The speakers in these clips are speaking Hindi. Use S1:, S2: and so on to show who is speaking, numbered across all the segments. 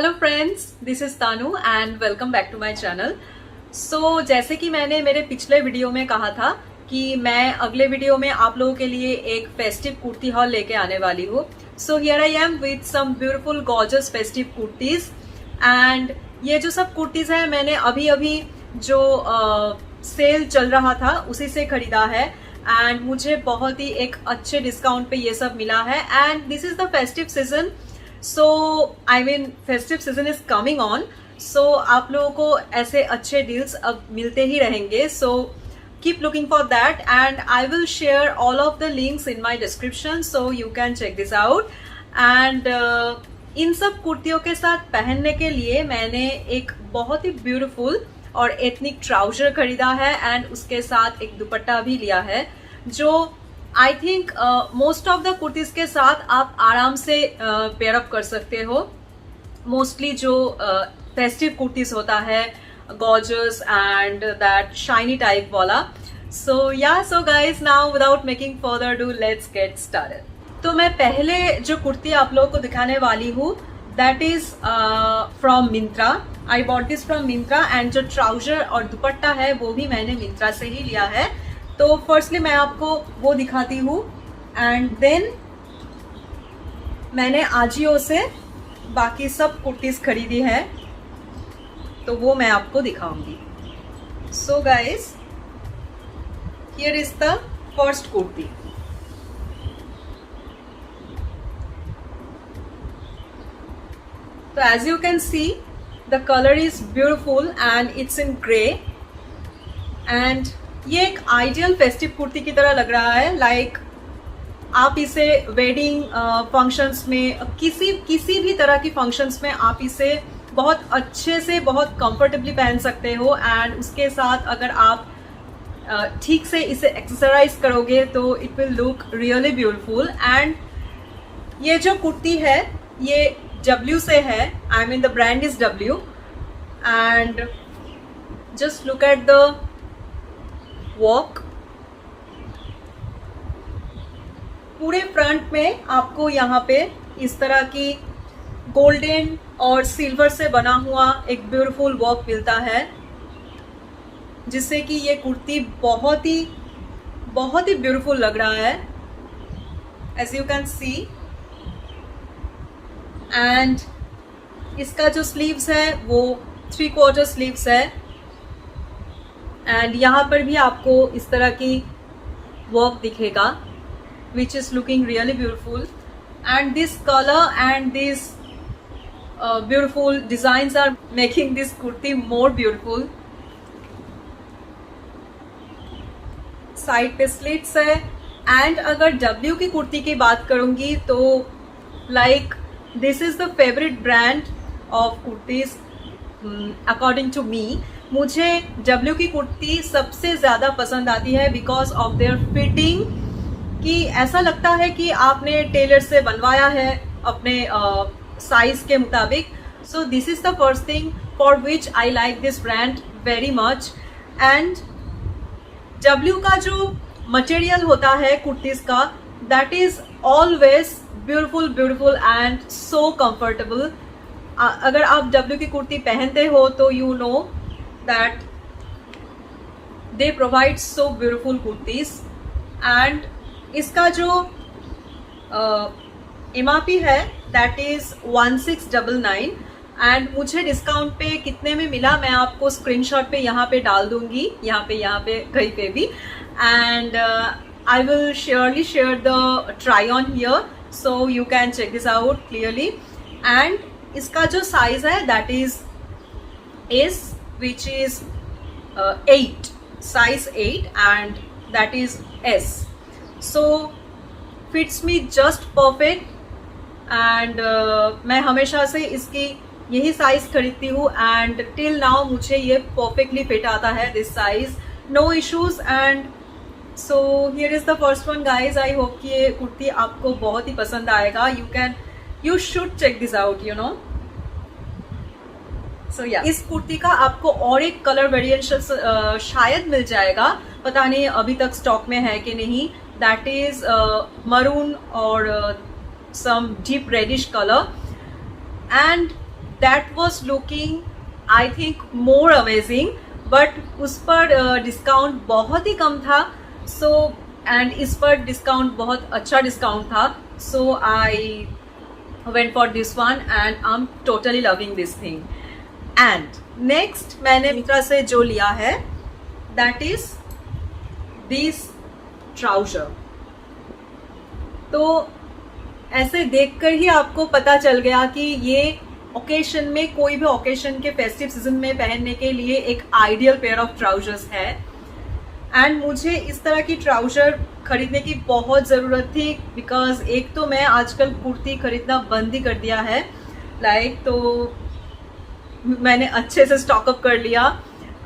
S1: Hello friends, this is Tanu and welcome back to my channel. So जैसे कि मैंने मेरे पिछले वीडियो में कहा था कि मैं अगले वीडियो में आप लोगों के लिए एक फेस्टिव कुर्ती हॉल लेके आने वाली हूँ। So here I am with some beautiful gorgeous festive kurtis and ये जो सब कुर्तीज है मैंने अभी अभी जो सेल चल रहा था उसी से खरीदा है एंड मुझे बहुत ही एक अच्छे डिस्काउंट पे ये सब मिला है and this is the festive season. So I mean festive season is coming on, so आप लोगों को ऐसे अच्छे डील्स अब मिलते ही रहेंगे। So keep looking for that and I will share all of the links in my description so you can check this out. And इन सब कुर्तियों के साथ पहनने के लिए मैंने एक बहुत ही ब्यूटीफुल और एथनिक ट्राउजर खरीदा है एंड उसके साथ एक दुपट्टा भी लिया है जो I think most of the kurtis के साथ आप आराम से पेयर अप कर सकते हो। मोस्टली जो फेस्टिव कुर्तीज होता है gorgeous and that shiny type वाला। So guys now without making further do let's get started. तो मैं पहले जो कुर्ती आप लोगों को दिखाने वाली हूँ that is from Myntra. I bought this from Myntra and जो ट्राउजर और दुपट्टा है वो भी मैंने मिंत्रा से ही लिया है। तो फर्स्टली मैं आपको वो दिखाती हूँ एंड देन मैंने आजियो से बाकी सब कुर्तीज खरीदी है तो वो मैं आपको दिखाऊंगी। So guys here is the first kurti. तो as you can see the colour is beautiful and it's in grey and ये एक आइडियल फेस्टिव कुर्ती की तरह लग रहा है। लाइक आप इसे वेडिंग फंक्शंस में किसी भी तरह की फंक्शंस में आप इसे बहुत अच्छे से बहुत कंफर्टेबली पहन सकते हो एंड उसके साथ अगर आप ठीक से इसे एक्सेसराइज करोगे तो it will look really beautiful. And ये जो कुर्ती है ये W से है, I mean the brand is W and just look at the work. पूरे फ्रंट में आपको यहाँ पे इस तरह की गोल्डन और सिल्वर से बना हुआ एक ब्यूटीफुल वर्क मिलता है जिससे कि ये कुर्ती बहुत ही ब्यूटीफुल लग रहा है as you can see. And इसका जो स्लीव्स है वो 3/4 स्लीव्स है एंड यहाँ पर भी आपको इस तरह की वर्क दिखेगा which is looking really beautiful and this colour and this beautiful designs are making this kurti more beautiful. Side पे स्लिट्स है एंड अगर W की कुर्ती की बात करूंगी तो like this is the favourite brand of kurtis according to me. मुझे W की कुर्ती सबसे ज़्यादा पसंद आती है बिकॉज ऑफ देयर फिटिंग कि ऐसा लगता है कि आपने टेलर से बनवाया है अपने साइज के मुताबिक। सो this is the first thing for which I like this brand very much. And W का जो मटेरियल होता है कुर्तीज का that is always beautiful and so comfortable. अगर आप W की कुर्ती पहनते हो तो you know that they provide so beautiful kurtis and इसका जो MRP है that is 1699 एंड मुझे डिस्काउंट पे कितने में मिला मैं आपको स्क्रीनशॉट पे यहाँ पे डाल दूंगी, यहाँ पे कहीं पे भी and I will surely share the try on here so you can check this out clearly. And इसका जो साइज है that is which is 8 size 8 and that is S, so fits me just perfect and मैं हमेशा से इसकी यही साइज खरीदती हूँ एंड टिल नाउ मुझे ये परफेक्टली फिट आता है this size, no issues. And so here is the first one guys. I hope कि ये कुर्ती आपको बहुत ही पसंद आएगा। You should check this out you know. So, yeah. इस कुर्ती का आपको और एक कलर वेरिएशन शायद मिल जाएगा, पता नहीं अभी तक स्टॉक में है कि नहीं। दैट इज मरून और some deep reddish colour and that was looking I think more amazing, but उस पर डिस्काउंट बहुत ही कम था. सो एंड इस पर डिस्काउंट बहुत अच्छा डिस्काउंट था. सो आई went for this one and I'm totally loving this thing. And next मैंने मित्रा से जो लिया है that is this trouser. तो ऐसे देखकर ही आपको पता चल गया कि ये ओकेशन में, कोई भी ओकेशन के फेस्टिव सीजन में पहनने के लिए एक आइडियल पेयर ऑफ ट्राउजर्स है. एंड मुझे इस तरह की ट्राउजर खरीदने की बहुत ज़रूरत थी, बिकॉज एक तो मैं आजकल कुर्ती खरीदना बंद ही कर दिया है. तो मैंने अच्छे से स्टॉकअप कर लिया,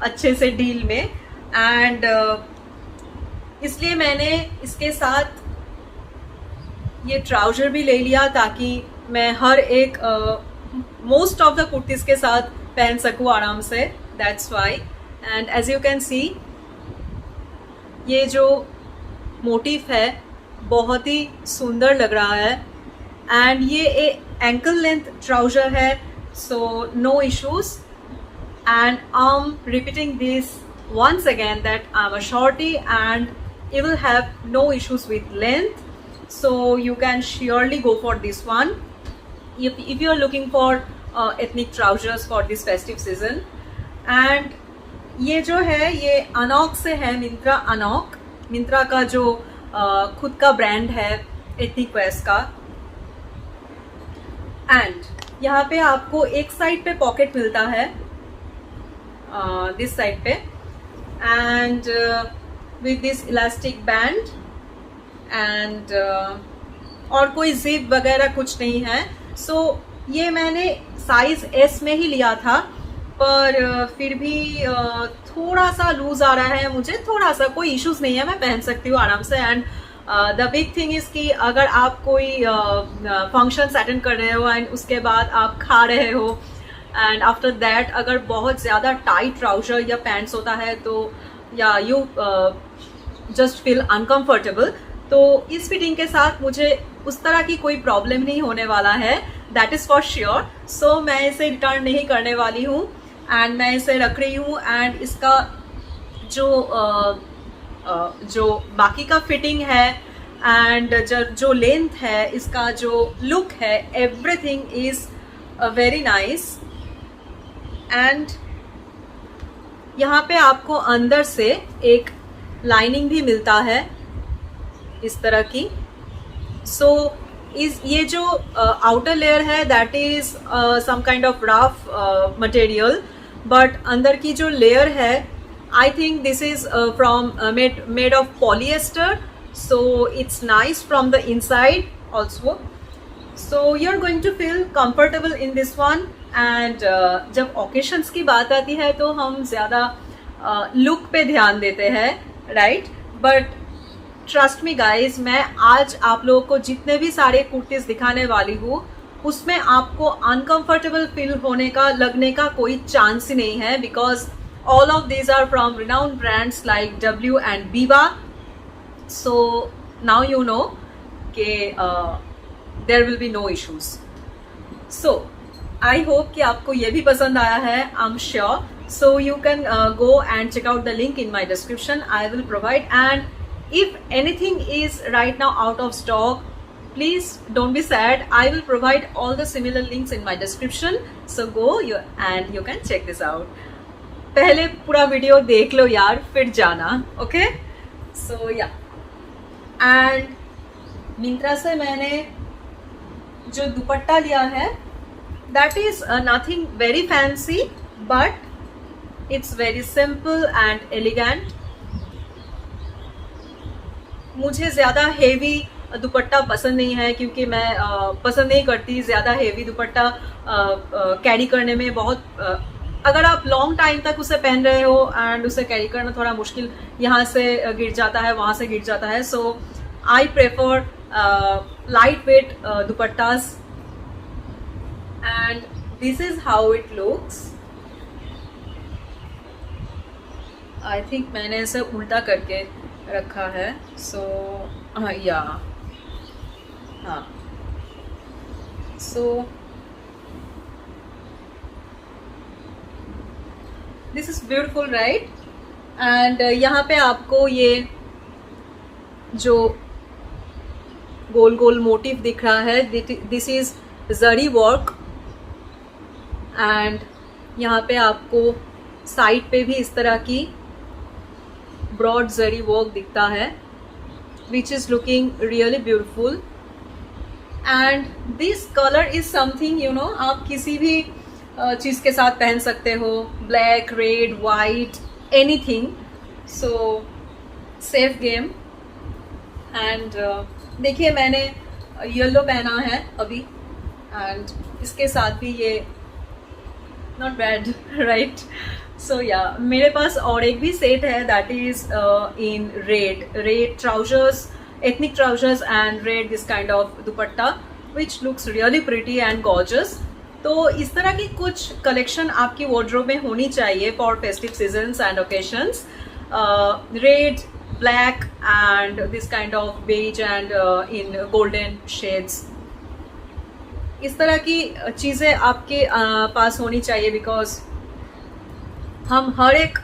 S1: अच्छे से डील में. एंड इसलिए मैंने इसके साथ ये ट्राउजर भी ले लिया ताकि मैं हर एक मोस्ट ऑफ द कुर्तीज़ के साथ पहन सकूँ आराम से. That's why. And as you can see ये जो मोटिफ है बहुत ही सुंदर लग रहा है. एंड ये एक एंकल लेंथ ट्राउजर है, so no issues. And I am repeating this once again that I'm a shorty and you will have no issues with length, so you can surely go for this one if you are looking for ethnic trousers for this festive season. And ये जो है ये अनॉक से है, मिंत्रा अनॉक, मिंत्रा का जो खुद का ब्रांड है एथनिक वेयर्स का. एंड यहाँ पे आपको एक साइड पे पॉकेट मिलता है, दिस साइड पे, and with this elastic band. And और कोई जिप वगैरह कुछ नहीं है. सो ये मैंने साइज एस में ही लिया था, पर फिर भी थोड़ा सा लूज आ रहा है मुझे. थोड़ा सा कोई इश्यूज नहीं है, मैं पहन सकती हूँ आराम से. And the big thing is कि अगर आप कोई फंक्शंस अटेंड कर रहे हो एंड उसके बाद आप खा रहे हो एंड आफ्टर दैट अगर बहुत ज़्यादा टाइट ट्राउजर या पैंट्स होता है तो या यू जस्ट फील अनकम्फर्टेबल, तो इस फिटिंग के साथ मुझे उस तरह की कोई प्रॉब्लम नहीं होने वाला है. That is for sure. So मैं इसे रिटर्न नहीं करने वाली हूँ एंड मैं इसे रख रही हूँ. एंड इसका जो बाकी का फिटिंग है एंड जो लेंथ है, इसका जो लुक है, everything is very nice. And यहाँ पे आपको अंदर से एक लाइनिंग भी मिलता है इस तरह की. सो ये जो आउटर लेयर है that is some kind of rough material, but अंदर की जो लेयर है I think this is from made of polyester. So it's nice from the inside also. So you are going to feel comfortable in this one. And जब ओकेशंस की बात आती है तो हम ज़्यादा लुक पे ध्यान देते हैं, right? But trust me guys, मैं आज आप लोगों को जितने भी सारे कुर्तीज दिखाने वाली हूँ उसमें आपको अनकंफर्टेबल फील होने का, लगने का कोई चांस ही नहीं है, because all of these are from renowned brands like W and Biba. So now you know कि there will be no issues. So I hope कि आपको ये भी पसंद आया है. I am sure. So you can go and check out the link in my description. I will provide. And if anything is right now out of stock, please don't be sad. I will provide all the similar links in my description, so go and you can check this out. पहले पूरा वीडियो देख लो यार, फिर जाना. ओके? सो या. एंड मिंत्रा से मैंने जो दुपट्टा लिया है that is nothing very fancy, but it's very simple and elegant. मुझे ज़्यादा हेवी दुपट्टा पसंद नहीं है, क्योंकि मैं पसंद नहीं करती ज़्यादा हेवी दुपट्टा कैरी करने में. बहुत अगर आप लॉन्ग टाइम तक उसे पहन रहे हो एंड उसे कैरी करना थोड़ा मुश्किल, यहाँ से गिर जाता है, वहाँ से गिर जाता है. So I prefer light weight dupattas. And this is how it looks. I think मैंने इसे उल्टा करके रखा है. सो या हाँ. So this is beautiful right. And यहाँ पे आपको ये जो गोल गोल मोटिव दिख रहा है, this is zari work. And यहाँ पे आपको साइड पे भी इस तरह की ब्रॉड जरी वर्क दिखता है, विच is looking really beautiful. And this colour is something you know, आप किसी भी चीज़ के साथ पहन सकते हो, black, red, white, anything. So safe game. And देखिए मैंने येलो पहना है अभी, एंड इसके साथ भी ये नॉट बैड राइट। सो या मेरे पास और एक भी सेट है, that is in red trousers, ethnic trousers and red this kind of dupatta which looks really pretty and gorgeous। तो इस तरह की कुछ कलेक्शन आपकी wardrobe में होनी चाहिए for festive seasons and occasions। Red, black and this kind of beige and in golden shades, इस तरह की चीज़ें आपके पास होनी चाहिए, बिकॉज हम हर एक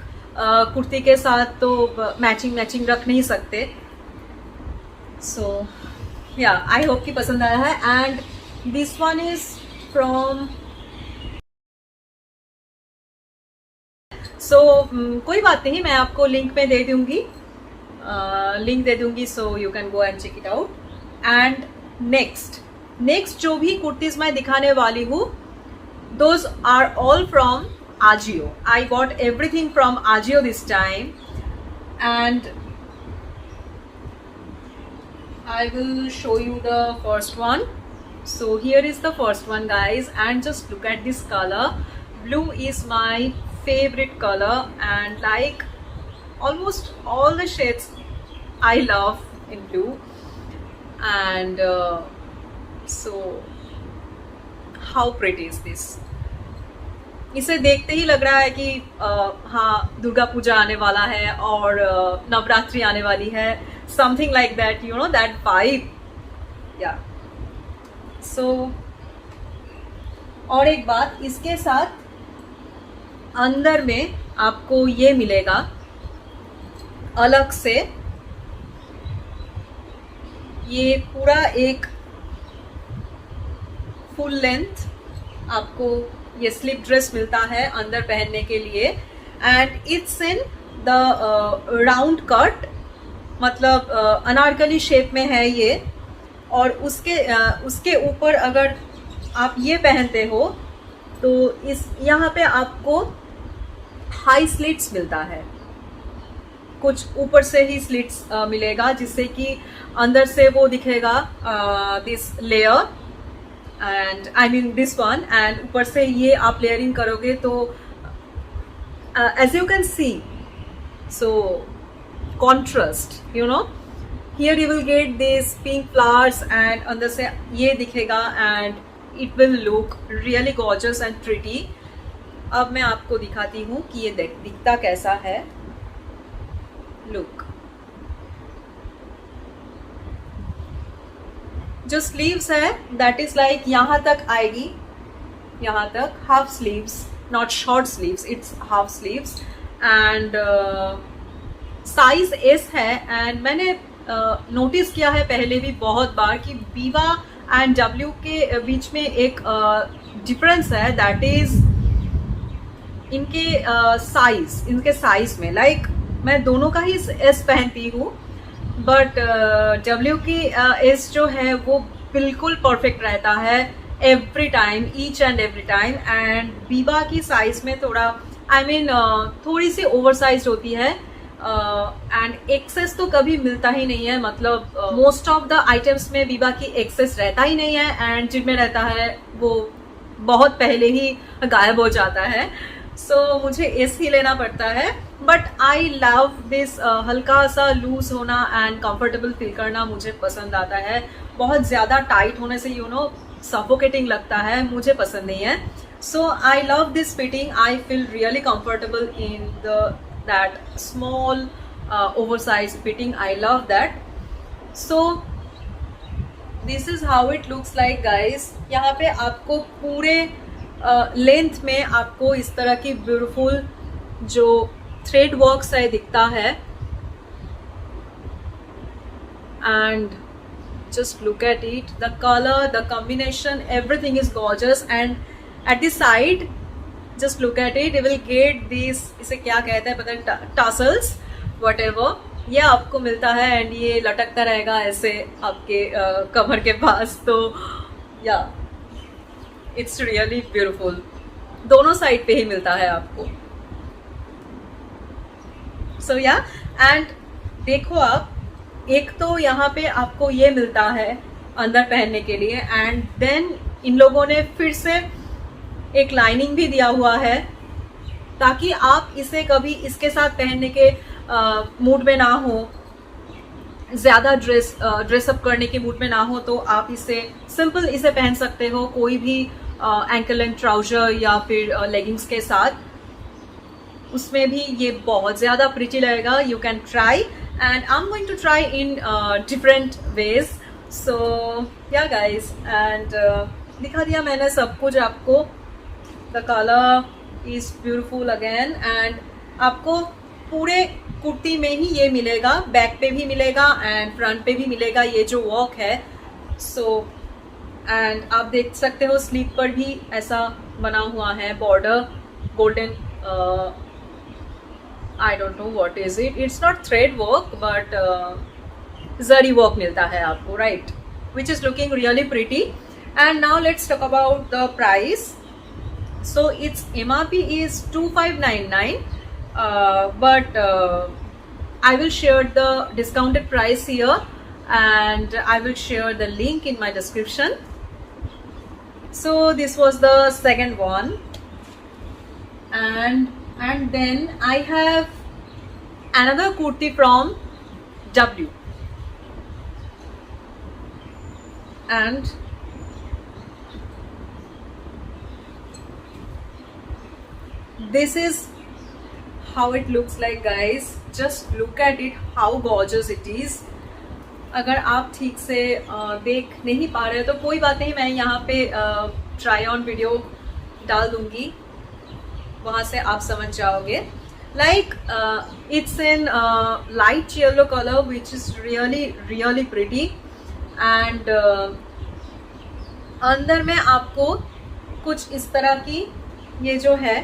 S1: कुर्ती के साथ तो मैचिंग रख नहीं सकते। सो या आई होप कि पसंद आया है। And this one is from कोई बात नहीं, मैं आपको लिंक में दे दूंगी, so you can go and check it out. And next जो भी कुर्तीज मैं दिखाने वाली हूँ, those are all from Ajio। I got everything from Ajio this time, and I will show you the first one। So here is the first one guys, and just look at this color. Blue is my favorite color, and like almost all the shades I love in blue। And so how pretty is this? इसे देखते ही लग रहा है कि हाँ दुर्गा पूजा आने वाला है और नवरात्रि आने वाली है, something like that, you know that vibe. या सो और एक बात, इसके साथ अंदर में आपको ये मिलेगा अलग से, ये पूरा एक फुल लेंथ आपको ये स्लिप ड्रेस मिलता है अंदर पहनने के लिए। And it's in the round cut, मतलब अनारकली शेप में है ये। और उसके ऊपर अगर आप ये पहनते हो तो इस यहाँ पे आपको हाई स्लिट्स मिलता है, कुछ ऊपर से ही स्लिट्स मिलेगा, जिससे कि अंदर से वो दिखेगा this layer, and I mean this one. And ऊपर से ये आप लेयरिंग करोगे तो as you can see, so contrast, you know, here you will get this pink flowers and अंदर से ये दिखेगा, and it will look really gorgeous and pretty. अब मैं आपको दिखाती हूँ कि ये दिखता कैसा है। लुक, जो स्लीव्स है दैट इज लाइक यहाँ तक आएगी, यहाँ तक, half sleeves, not short sleeves, it's half sleeves. And size S है। एंड मैंने नोटिस किया है पहले भी बहुत बार कि बीवा एंड डब्ल्यू के बीच में एक डिफरेंस है, दैट इज इनके साइज में। लाइक मैं दोनों का ही एस पहनती हूँ, बट डब्ल्यू की एस जो है वो बिल्कुल परफेक्ट रहता है every time, each and every time. And Biba की साइज में थोड़ा थोड़ी सी ओवर साइज होती है, एंड एक्सेस तो कभी मिलता ही नहीं है, मतलब मोस्ट ऑफ द आइटम्स में बीबा की एक्सेस रहता ही नहीं है, एंड जिनमें रहता है वो बहुत पहले ही गायब हो जाता है। सो मुझे एस ही लेना पड़ता है, बट आई लव दिस, हल्का सा लूज होना एंड कंफर्टेबल फील करना मुझे पसंद आता है। बहुत ज़्यादा टाइट होने से यू नो सफोकेटिंग लगता है, मुझे पसंद नहीं है। So I love this fitting, I feel really comfortable in that small oversized fitting, I love that। So this is how it looks like guys। यहाँ पे आपको पूरे लेंथ में आपको इस तरह की ब्यूटीफुल जो थ्रेड वर्क सा दिखता है, and just look at it, the color, the combination, everything is gorgeous. And at the side, just look at it, you will get this, इसे क्या कहते हैं पता है, tassels whatever, ये आपको मिलता है एंड ये लटकता रहेगा ऐसे आपके कमर के पास. तो या इट्स रियली ब्यूटीफुल. दोनों साइड पे ही मिलता है आपको. सो या एंड देखो आप, एक तो यहाँ पे आपको ये मिलता है अंदर पहनने के लिए, एंड देन इन लोगों ने फिर से एक लाइनिंग भी दिया हुआ है ताकि आप इसे कभी इसके साथ पहनने के मूड में ना हो, ज़्यादा ड्रेसअप करने के मूड में ना हो, तो आप इसे सिंपल इसे पहन सकते हो कोई भी एंकल लेंथ ट्राउजर या फिर लेगिंग्स के साथ. उसमें भी ये बहुत ज़्यादा प्रिटी लगेगा. You can try and I'm going to try in different ways. So yeah guys, and दिखा दिया मैंने सब कुछ आपको. The color is beautiful again, and आपको पूरे कुर्ती में ही ये मिलेगा, बैक पे भी मिलेगा एंड फ्रंट पे भी मिलेगा ये जो वर्क है. सो एंड आप देख सकते हो स्लीव पर भी ऐसा बना हुआ है border, golden, I don't know what is it. It's not thread work, but zari work मिलता है आपको, right? Which is looking really pretty. And now let's talk about the price. So its MRP is 2599, but I will share the discounted price here, and I will share the link in my description. So this was the second one, and then I have another kurti from W, and this is how it looks like guys. Just look at it, how gorgeous it is. अगर आप ठीक से देख नहीं पा रहे तो कोई बात नहीं, मैं यहाँ पे ट्राई ऑन वीडियो डाल दूंगी, वहाँ से आप समझ जाओगे. Like it's in light yellow colour which is really pretty, and अंदर में आपको कुछ इस तरह की ये जो है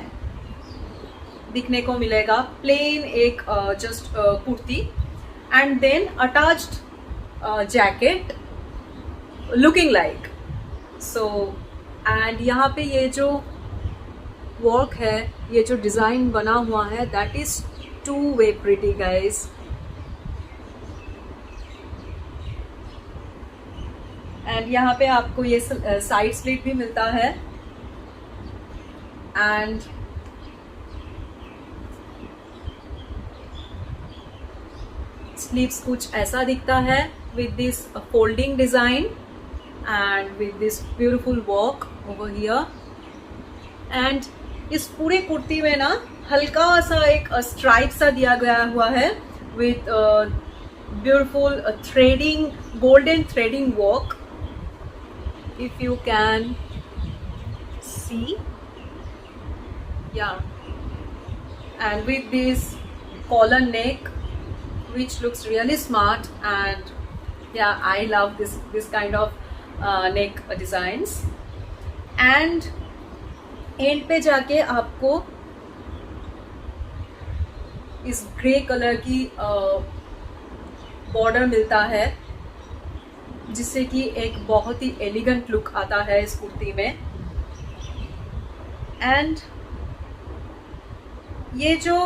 S1: दिखने को मिलेगा. प्लेन एक just kurti, and then attached jacket looking like so. And यहाँ पे ये जो वर्क है, ये जो डिज़ाइन बना हुआ है, that is two way pretty guys. And यहाँ पे आपको ये साइड स्लिट भी मिलता है, एंड स्लीव्स कुछ ऐसा दिखता है with this folding design and with this beautiful work over here. And इस पूरे कुर्ती में ना हल्का सा एक स्ट्राइप सा दिया गया हुआ है with beautiful threading, golden threading work, if you can see, yeah, and with this collar neck which looks really smart. And yeah, I love this kind of neck designs. And and पे जाके आपको इस ग्रे कलर की बॉर्डर मिलता है, जिससे कि एक बहुत ही एलिगेंट लुक आता है इस कुर्ती में. एंड ये जो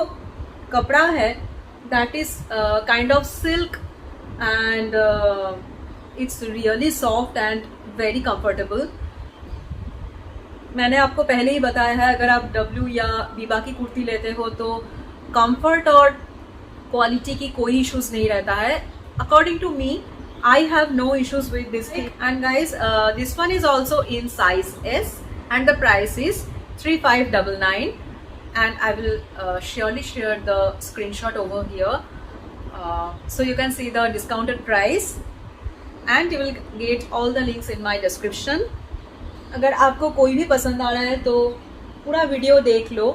S1: कपड़ा है that is kind of silk, and it's really soft and very comfortable. मैंने आपको पहले ही बताया है, अगर आप डब्ल्यू या बीबा की कुर्ती लेते हो तो कंफर्ट और क्वालिटी की कोई इश्यूज नहीं रहता है. According to me, I have no issues with this. And guys, this one is also in size S, and the price is 3599. and I will surely share the screenshot over here, so you can see the discounted price, and you will get all the links in my description. अगर आपको कोई भी पसंद आ रहा है तो पूरा वीडियो देख लो,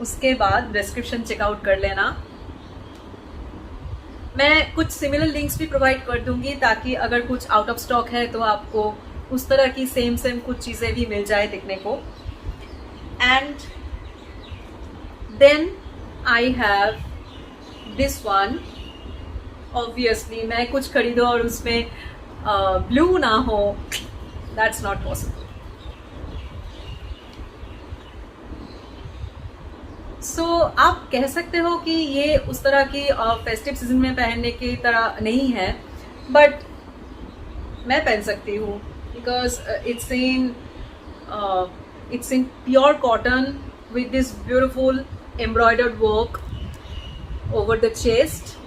S1: उसके बाद डिस्क्रिप्शन चेकआउट कर लेना। मैं कुछ सिमिलर लिंक्स भी प्रोवाइड कर दूंगी ताकि अगर कुछ आउट ऑफ स्टॉक है तो आपको उस तरह की सेम कुछ चीज़ें भी मिल जाए दिखने को। And then I have this one. Obviously मैं कुछ खरीदूं और उसमें ब्लू ना हो, दैट्स नॉट पॉसिबल। सो आप कह सकते हो कि ये उस तरह की फेस्टिव सीजन में पहनने की तरह नहीं है, बट मैं पहन सकती हूँ because it's in pure cotton with this beautiful embroidered work over the chest.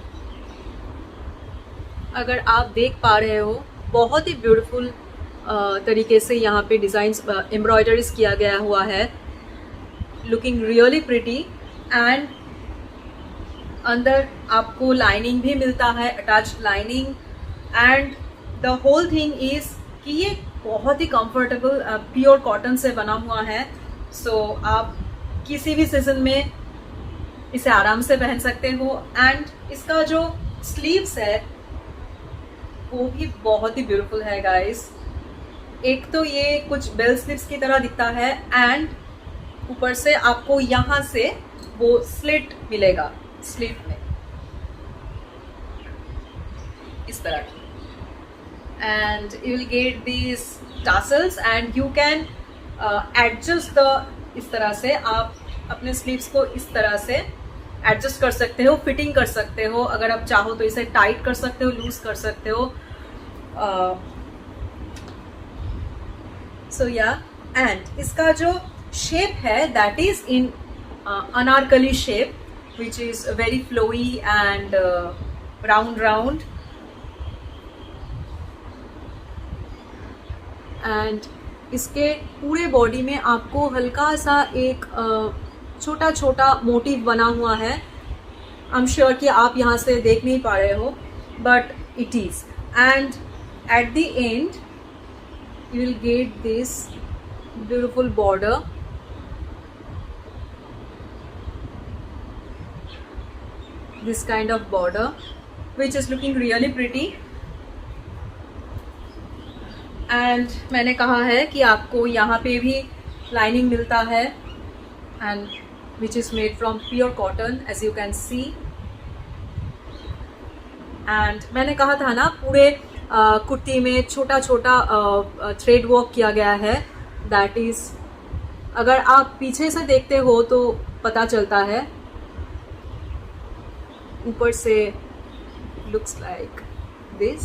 S1: अगर आप देख पा रहे हो बहुत ही ब्यूटीफुल तरीके से यहाँ पे डिज़ाइंस एम्ब्रॉयडरीज किया गया हुआ है, लुकिंग रियली प्रिटी। एंड अंदर आपको लाइनिंग भी मिलता है, attached lining. And the whole thing is कि ये बहुत ही कंफर्टेबल प्योर कॉटन से बना हुआ है। सो आप किसी भी सीजन में इसे आराम से पहन सकते हो। एंड इसका जो स्लीव्स है वो भी बहुत ही ब्यूटीफुल है गाइस। एक तो ये कुछ बेल स्लीव्स की तरह दिखता है एंड ऊपर से आपको यहाँ से वो स्लिट मिलेगा स्लीव में इस तरह की। And you will get these tassels and you can adjust the, इस तरह से आप अपने स्लीव्स को इस तरह से एडजस्ट कर सकते हो, फिटिंग कर सकते हो। अगर आप चाहो तो इसे टाइट कर सकते हो, लूज कर सकते हो। सो या एंड इसका जो शेप है that is in Anarkali shape which is very flowy and round and इसके पूरे बॉडी में आपको हल्का सा एक छोटा छोटा मोटिव बना हुआ है। आई एम श्योर कि आप यहाँ से देख नहीं पा रहे हो, but it is. And at the end you will get this beautiful border, this kind of border which is looking really pretty. and मैंने कहा है कि आपको यहाँ पे भी लाइनिंग मिलता है and which is made from pure cotton as you can see. and मैंने कहा था ना पूरे कुर्ती में छोटा छोटा थ्रेड वर्क किया गया है। दैट इज, अगर आप पीछे से देखते हो तो पता चलता है, ऊपर से looks like this.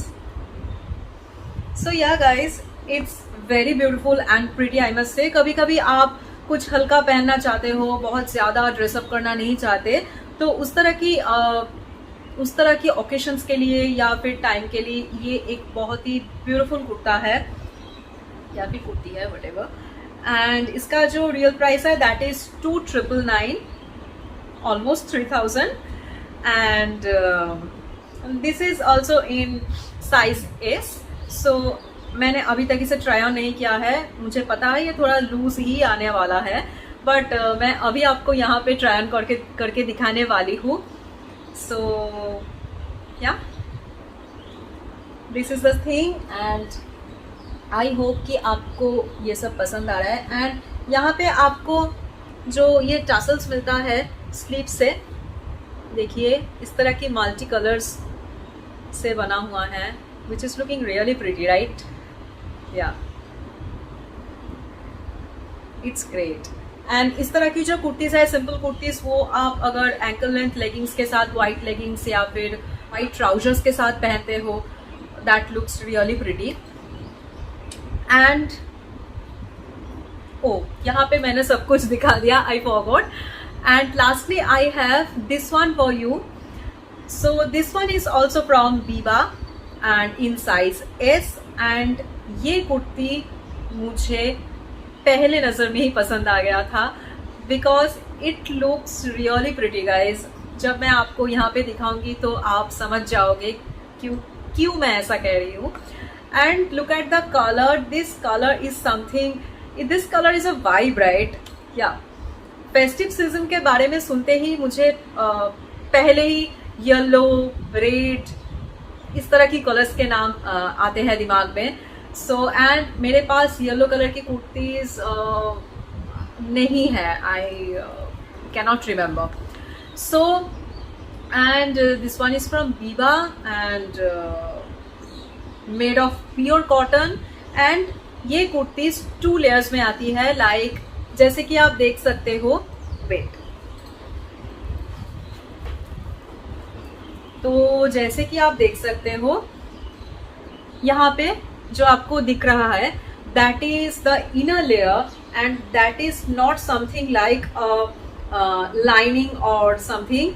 S1: So yeah guys, it's very beautiful and pretty I must say. कभी कभी आप कुछ हल्का पहनना चाहते हो, बहुत ज़्यादा ड्रेसअप करना नहीं चाहते, तो उस तरह की ओकेशंस के लिए या फिर टाइम के लिए ये एक बहुत ही ब्यूटीफुल कुर्ता है या फिर कुर्ती है व्हाटएवर। एंड इसका जो रियल प्राइस है that is 2,999, almost 3,000। And this is also in size S. So मैंने अभी तक इसे ट्राई ऑन नहीं किया है, मुझे पता है ये थोड़ा लूज ही आने वाला है, बट मैं अभी आपको यहाँ पे ट्राई ऑन करके दिखाने वाली हूँ। So yeah, this is the thing and I hope कि आपको ये सब पसंद आ रहा है। एंड यहाँ पे आपको जो ये टासल्स मिलता है स्लीव से, देखिए इस तरह की मल्टी कलर्स से बना हुआ है which is looking really pretty, right? Yeah, it's great. And इस तरह की जो कुर्तीज़ है, सिंपल कुर्तीज़, वो आप अगर एंकल लेंथ लेगिंग्स के साथ, वाइट लेगिंग्स या फिर वाइट ट्राउजर्स के साथ पहनते हो, that looks really pretty. And यहाँ पे मैंने सब कुछ दिखा दिया, I forgot. And lastly I have this one for you. So this one is also from Biba and in size S. And ये कुर्ती मुझे पहले नज़र में ही पसंद आ गया था because it looks really pretty guys. जब मैं आपको यहाँ पे दिखाऊंगी तो आप समझ जाओगे क्यों मैं ऐसा कह रही हूँ। And look at the colour, this colour is something, this colour is a vibe, right? या फेस्टिव सीजन के बारे में सुनते ही मुझे पहले ही येलो, रेड इस तरह की कलर्स के नाम आते हैं दिमाग में. सो एंड मेरे पास येलो कलर की कुर्तीज नहीं है. I cannot remember. So and this one is from Biba and made of pure cotton. And ये कुर्तीज 2 लेयर्स में आती है, लाइक जैसे कि आप देख सकते हो. वेट, तो जैसे कि आप देख सकते हो यहाँ पे जो आपको दिख रहा है, that is the inner layer and that is not something like lining और something.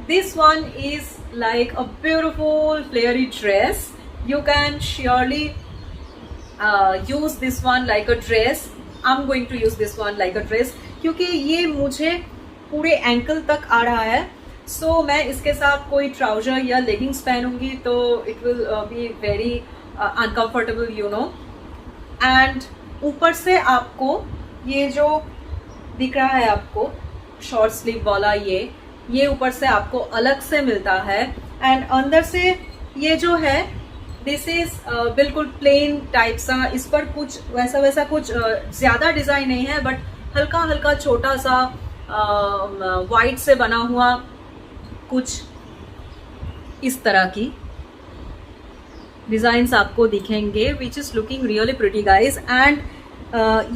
S1: This one is like a beautiful flary dress. You can surely use this one like a dress. I'm going to use this one like a dress क्योंकि ये मुझे पूरे एंकल तक आ रहा है. सो मैं इसके साथ कोई ट्राउजर या लेगिंग्स पहनूंगी तो it will be very uncomfortable, you know. And ऊपर से आपको ये जो दिख रहा है आपको शॉर्ट स्लीव वाला, ये ऊपर से आपको अलग से मिलता है. एंड अंदर से ये जो है दिस इज बिल्कुल प्लेन टाइप सा. इस पर कुछ वैसा कुछ ज्यादा डिजाइन नहीं है, बट हल्का हल्का छोटा सा वाइट से बना हुआ कुछ इस तरह की डिजाइन्स आपको दिखेंगे, विच is looking really pretty guys. And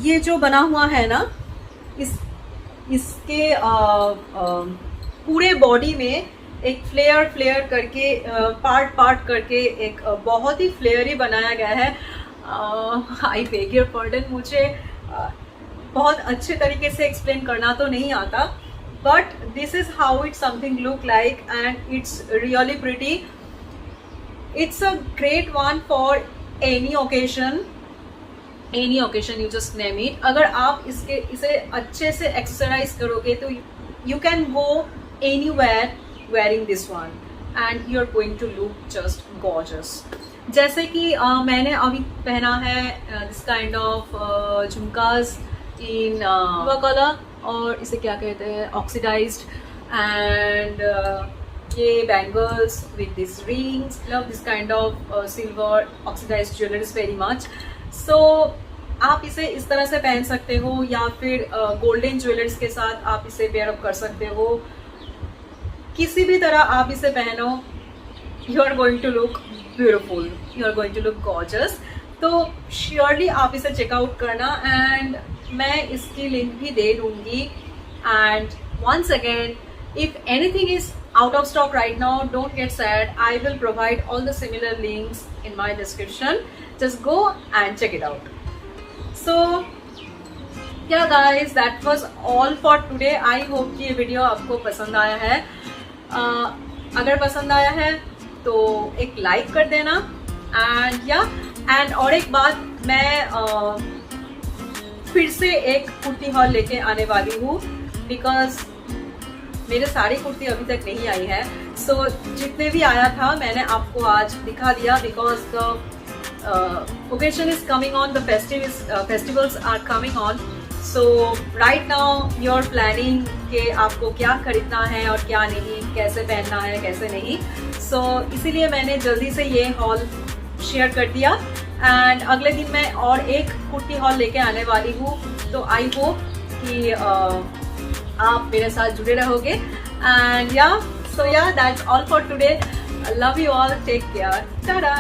S1: ये जो बना हुआ है ना, इसके पूरे बॉडी में एक फ्लेयर करके पार्ट करके एक बहुत ही फ्लेयरी बनाया गया है. आई बेग योर पार्डन, मुझे बहुत अच्छे तरीके से एक्सप्लेन करना तो नहीं आता, but this is how it something look like and it's really pretty. It's a great one for any occasion, you just name it. अगर आप इसे अच्छे से एक्सरसाइज करोगे तो you can go anywhere wearing this one and you're going to look just gorgeous. जैसे कि मैंने अभी पहना है this kind of झुमकास in colour, और इसे क्या कहते हैं, ऑक्सीडाइज्ड. एंड ये bangles with these rings. Love this kind of silver oxidized jewelry very much. So आप इसे इस तरह से पहन सकते हो या फिर गोल्डन ज्वेलरीज के साथ आप इसे पेयर अप कर सकते हो. किसी भी तरह आप इसे पहनो, you are going to look beautiful, you are going to look gorgeous. तो श्योरली आप इसे चेकआउट करना एंड मैं इसकी लिंक भी दे दूंगी. And once again, if anything is out of stock right now, don't get sad. I will provide all the similar links in my description. Just go and check it out. So yeah guys, that was all for today. I hope कि ये वीडियो आपको पसंद आया है. अगर पसंद आया है तो एक लाइक कर देना. एंड और एक बात, मैं फिर से एक कुर्ती हॉल लेके आने वाली हूँ, बिकॉज मेरे सारी कुर्ती अभी तक नहीं आई है. सो जितने भी आया था मैंने आपको आज दिखा दिया, because the occasion is coming on, the festivals are coming on. So right now you're planning कि आपको क्या खरीदना है और क्या नहीं, कैसे पहनना है कैसे नहीं. So इसीलिए मैंने जल्दी से ये हॉल शेयर कर दिया. एंड अगले दिन मैं और एक कुर्ती हॉल लेके आने वाली हूँ. तो आई होप कि आप मेरे साथ जुड़े रहोगे. एंड या, so yeah, that's all for today. I love you all. Take care. Ta-da!